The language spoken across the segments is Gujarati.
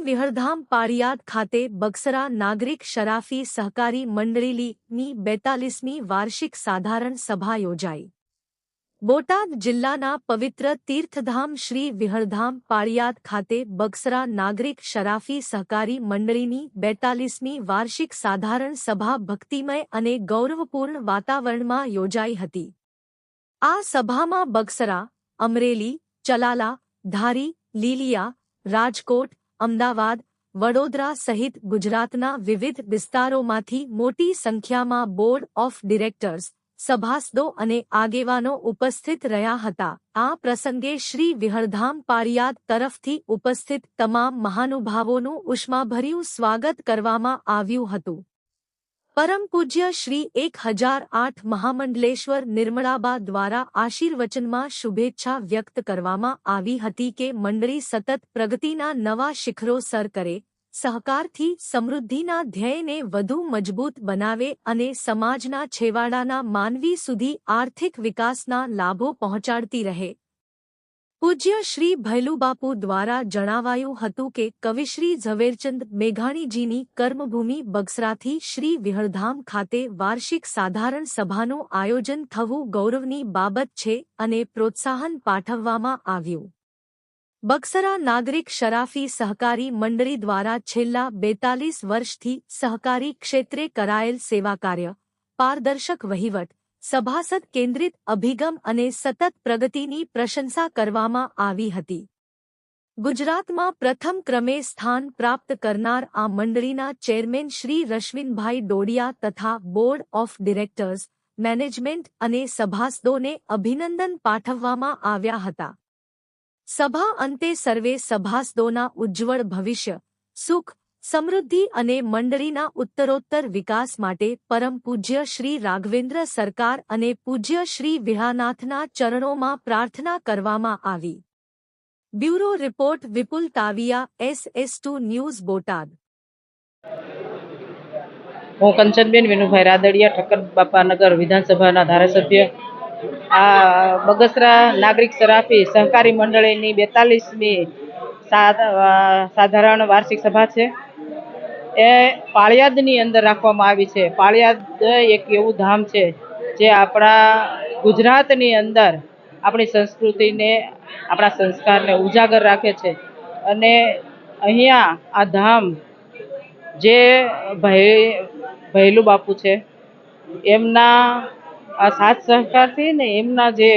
વિહળધામ પાળિયાદ ખાતે બગસરા નાગરિક શરાફી સહકારી મંડળીની 42મી વાર્ષિક સાધારણ સભા યોજાઈ। બોટાદ જિલ્લાના પવિત્ર તીર્થધામ શ્રી વિહળધામ પાળિયાદ ખાતે બગસરા નાગરિક શરાફી સહકારી મંડળીની 42મી વાર્ષિક સાધારણ સભા ભક્તિમય અને ગૌરવપૂર્ણ વાતાવરણમાં યોજાઈ હતી। આ સભામાં બગસરા, અમરેલી, ચલાલા, ધારી, લીલિયા, રાજકોટ, અમદાવાદ, વડોદરા સહિત ગુજરાતના વિવિધ વિસ્તારોમાંથી મોટી સંખ્યામાં બોર્ડ ઓફ ડિરેક્ટર્સ, સભાસદો અને આગેવાનો ઉપસ્થિત રહ્યા હતા। આ પ્રસંગે શ્રી વિહળધામ પાળિયાદ તરફથી ઉપસ્થિત તમામ મહાનુભાવોનું ઉષ્માભર્યું સ્વાગત કરવામાં આવ્યું હતું। પરમ પૂજ્ય શ્રી 1008 મહામંડલેશ્વર નિર્મળાબા દ્વારા આશીર્વચનમાં શુભેચ્છા વ્યક્ત કરવામાં આવી હતી કે મંડળી સતત પ્રગતિના નવા શિખરો સર કરે, સહકારથી સમૃદ્ધિના ધ્યેયને વધુ મજબૂત બનાવે અને સમાજના છેવાડાના માનવી સુધી આર્થિક વિકાસના લાભો પહોંચાડતી રહે। પૂજ્ય શ્રી ભૈલુબાપુ દ્વારા જણાવાયું હતું કે કવિશ્રી ઝવેરચંદ મેઘાણીજીની કર્મભૂમિ બગસરાથી શ્રી વિહળધામ ખાતે વાર્ષિક સાધારણ સભાનું આયોજન થવું ગૌરવની બાબત છે અને પ્રોત્સાહન પાઠવવામાં આવ્યું। બગસરા નાગરિક શરાફી સહકારી મંડળી દ્વારા છેલ્લા 42 વર્ષથી સહકારી ક્ષેત્રે કરાયેલ સેવાકાર્ય, પારદર્શક વહીવટ, સભાસદ કેન્દ્રિત અભિગમ અને સતત પ્રગતિની પ્રશંસા કરવામાં આવી હતી। ગુજરાતમાં પ્રથમ ક્રમે સ્થાન પ્રાપ્ત કરનાર આ મંડળીના ચેરમેન શ્રી રશ્વિનભાઈ ડોડિયા તથા બોર્ડ ઓફ ડિરેક્ટર્સ, મેનેજમેન્ટ અને સભાસદોને અભિનંદન પાઠવવામાં આવ્યા હતા। સભા અંતે સર્વે સભાસદોના ઉજ્જવળ ભવિષ્ય, સુખ, સમૃદ્ધિ અને મંડળીના ઉત્તરોત્તર વિકાસ માટે પરમ પૂજ્ય શ્રી રાઘવેન્દ્ર સરકાર અને પૂજ્ય શ્રી વિહાનાથના ચરણોમાં પ્રાર્થના કરવામાં આવી। બ્યુરો રિપોર્ટ વિપુલ તાવિયા, SS2 ન્યૂઝ, બોટાદ। હું કંચનબેન વિનુભાઈ રાદડિયા, ઠક્કર બાપાનગર વિધાનસભાના ધારાસભ્ય। આ બગસરા નાગરિક શરાફી સહકારી મંડળીની 42મી સાધારણ વાર્ષિક સભા છે। એ પાળિયાદની અંદર રાખવામાં આવી છે। પાળિયાદ એક એવું ધામ છે જે આપણા ગુજરાતની અંદર આપણી સંસ્કૃતિને, આપણા સંસ્કારને ઉજાગર રાખે છે અને અહીંયા આ ધામ જે ભૈલુ બાપુ છે એમના આ સાથ સહકારથી ને એમના જે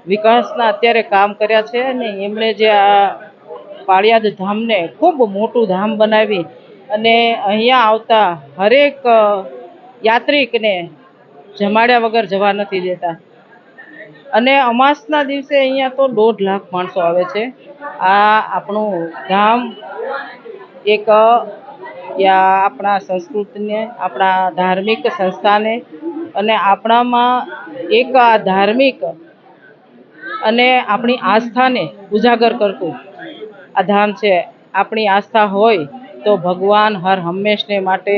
વિકાસના અત્યારે કામ કર્યા છે અને એમણે જે આ પાળિયાદ ધામને ખૂબ મોટું ધામ બનાવી અને અહીંયા આવતા હરેક યાત્રિકને જમાડ્યા વગર જવા નથી દેતા અને અમાસના દિવસે અહીંયા તો 1.5 લાખ માણસો આવે છે। આ આપણું ધામ એક આપણા સંસ્કૃતિને, આપણા ધાર્મિક સંસ્થાને અને આપણામાં એક આ ધાર્મિક અને આપણી આસ્થાને ઉજાગર કરતું આ ધામ છે। આપણી આસ્થા હોય તો ભગવાન હર હંમેશને માટે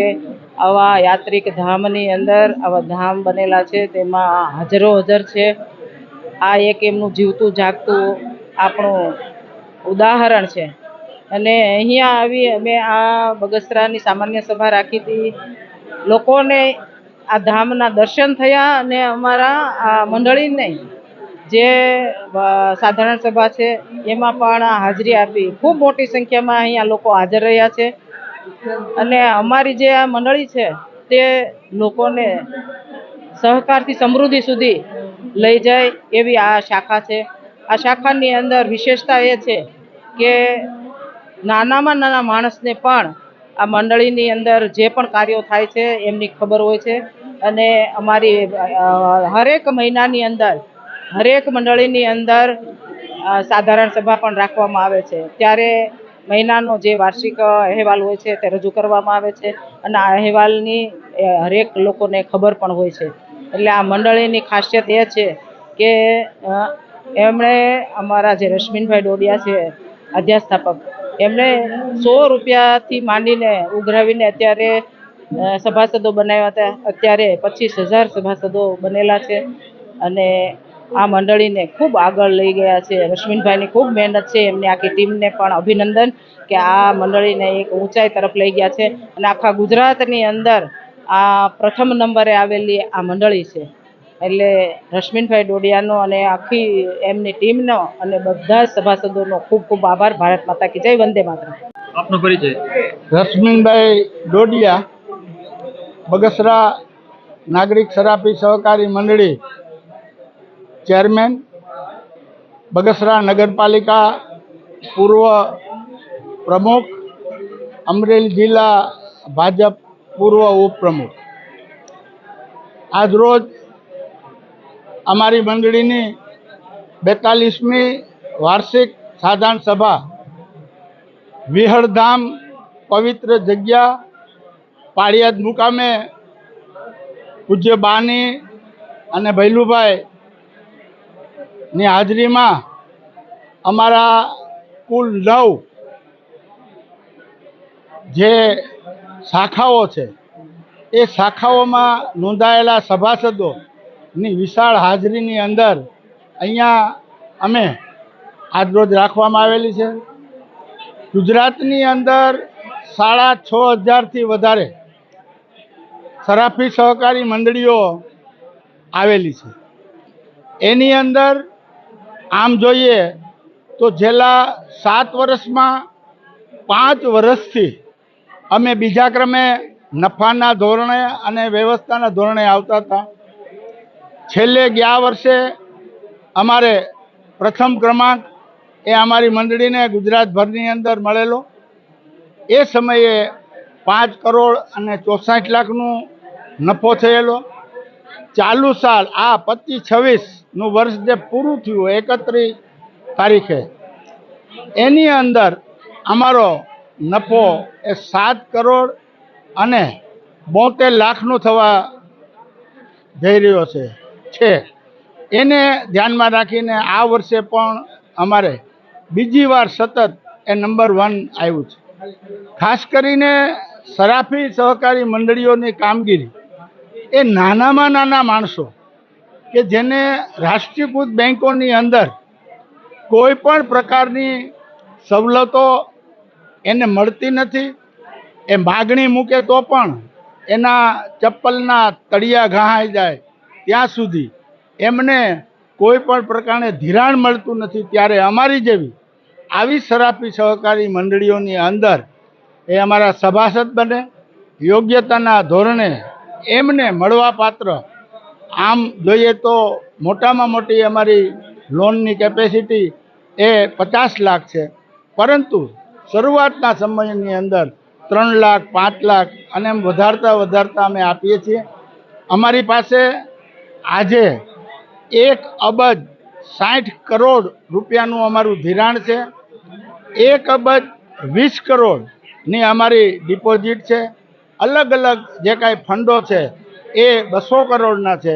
આવા યાત્રિક ધામની અંદર આવા ધામ બનેલા છે, તેમાં હાજરો હાજર છે। આ એક એમનું જીવતું જાગતું આપણું ઉદાહરણ છે અને અહીંયા આવી અમે આ બગસરાની સામાન્ય સભા રાખી હતી। લોકોને આ ધામના દર્શન થયા અને અમારા આ મંડળીને જે સાધારણ સભા છે એમાં પણ હાજરી આપી। ખૂબ મોટી સંખ્યામાં અહીંયા લોકો હાજર રહ્યા છે અને અમારી જે આ મંડળી છે તે લોકોને સહકારથી સમૃદ્ધિ સુધી લઈ જાય એવી આ શાખા છે। આ શાખાની અંદર વિશેષતા એ છે કે નાનામાં નાના માણસને પણ આ મંડળીની અંદર જે પણ કાર્યો થાય છે એમની ખબર હોય છે અને અમારી હરેક મહિનાની અંદર હરેક મંડળીની અંદર સાધારણ સભા પણ રાખવામાં આવે છે। ત્યારે મહિનાનો જે વાર્ષિક અહેવાલ હોય છે તે રજૂ કરવામાં આવે છે અને આ અહેવાલની હરેક લોકોને ખબર પણ હોય છે। એટલે આ મંડળીની ખાસિયત એ છે કે એમણે અમારા જે રશ્મિનભાઈ ડોડિયા છે અધ્યક્ષાપક, એમણે 100 રૂપિયાથી માંડીને ઉઘરાવીને અત્યારે સભાસદો બનાવ્યા હતા। અત્યારે 25,000 સભાસદો બનેલા છે અને આ મંડળીને ખૂબ આગળ લઈ ગયા છે. રશ્મિનભાઈની ખૂબ મહેનત છે, એમની આખી ટીમને પણ અભિનંદન કે આ મંડળીને એક ઊંચાઈ તરફ લઈ ગયા છે અને આખા ગુજરાતની અંદર આ પ્રથમ નંબરે આવેલી આ મંડળી છે. એટલે રશ્મિનભાઈ ડોડિયાનો અને આખી એમની ટીમનો અને બધા જ સભાસદોનો ખૂબ ખૂબ આભાર. ભારત માતા કી જય. વંદે માતરમ. આપનો પરિચય. રશ્મિનભાઈ ડોડિયા, બગસરા નાગરિક સરાફી સહકારી મંડળી ચેરમેન, બગસરા નગરપાલિકા પૂર્વ પ્રમુખ, અમરેલી જિલ્લા ભાજપ પૂર્વ ઉપપ્રમુખ. આજરોજ અમારી મંડળીની 42મી વાર્ષિક સાધારણ સભા વિહળધામ પવિત્ર જગ્યા પાળિયાદ મુકામે પૂજ્ય બાની અને ભૈલુભાઈ ની હાજરીમાં અમારા કુલ 9 જે શાખાઓ છે એ શાખાઓમાં નોંધાયેલા સભાસદોની વિશાળ હાજરીની અંદર અહીંયા અમે આજરોજ રાખવામાં આવેલી છે. ગુજરાતની અંદર 6,500થી વધારે સરાફી સહકારી મંડળીઓ આવેલી છે. એની અંદર આમ જોઈએ તો છેલ્લા 7 વર્ષમાં 5 વર્ષથી અમે બીજા ક્રમે નફાના ધોરણે અને વ્યવસ્થાના ધોરણે આવતા હતા. છેલ્લે ગયા વર્ષે અમારે પ્રથમ ક્રમાંક એ અમારી મંડળીને ગુજરાતભરની અંદર મળેલો. એ સમયે 5 કરોડ અને 64 લાખનું નફો થયેલો. ચાલુ સાલ આ 25-26નું વર્ષ જે પૂરું થયું 31 તારીખે, એની અંદર અમારો નફો એ 7 કરોડ અને 72 લાખનો થવા જઈ રહ્યો છે. એને ધ્યાનમાં રાખીને આ વર્ષે પણ અમારે બીજી વાર સતત એ નંબર 1 આવ્યું છે. ખાસ કરીને સરાફી સહકારી મંડળીઓની કામગીરી એ નાનામાં નાના માણસો કે જેને રાષ્ટ્રીયકૃત બેન્કોની અંદર કોઈ પણ પ્રકારની સવલતો એને મળતી નથી. એ માગણી મૂકે તો પણ એના ચપ્પલના તળિયા ઘહાઈ જાય ત્યાં સુધી એમને કોઈ પણ પ્રકારે ધિરાણ મળતું નથી. ત્યારે અમારી જેવી આવી સરાફી સહકારી મંડળીઓની અંદર એ અમારા સભાસદ બને, યોગ્યતાના ધોરણે એમને મળવાપાત્ર. આમ જોઈએ તો મોટામાં મોટી અમારી લોનની કેપેસિટી એ 50 લાખ છે, પરંતુ શરૂઆતના સમયની અંદર 3 લાખ, 5 લાખ અને એમ વધારતા અમે આપીએ છીએ. અમારી પાસે આજે 1 અબજ 60 કરોડ રૂપિયાનું અમારું ધિરાણ છે. 1 અબજ 20 કરોડની અમારી ડિપોઝિટ છે. અલગ અલગ જે કાંઈ ફંડો છે એ 200 કરોડના છે.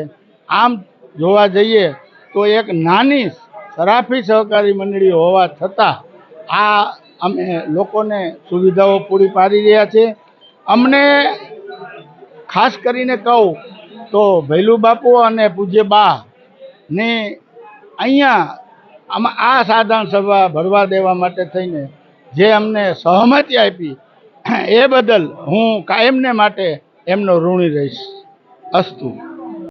આમ જોવા જઈએ તો એક નાની સરાફી સહકારી મંડળી હોવા છતાં આ અમે લોકોને સુવિધાઓ પૂરી પાડી રહ્યા છીએ. અમને ખાસ કરીને કહું તો ભૈલુ બાપુ અને પૂજ્ય બા ને અહીંયા આ સાધારણ સભા ભરવા દેવા માટે થઈને જે અમને સહમતિ આપી એ બદલ હું કાયમને માટે એમનો ઋણી રહીશ. અસ્તુ.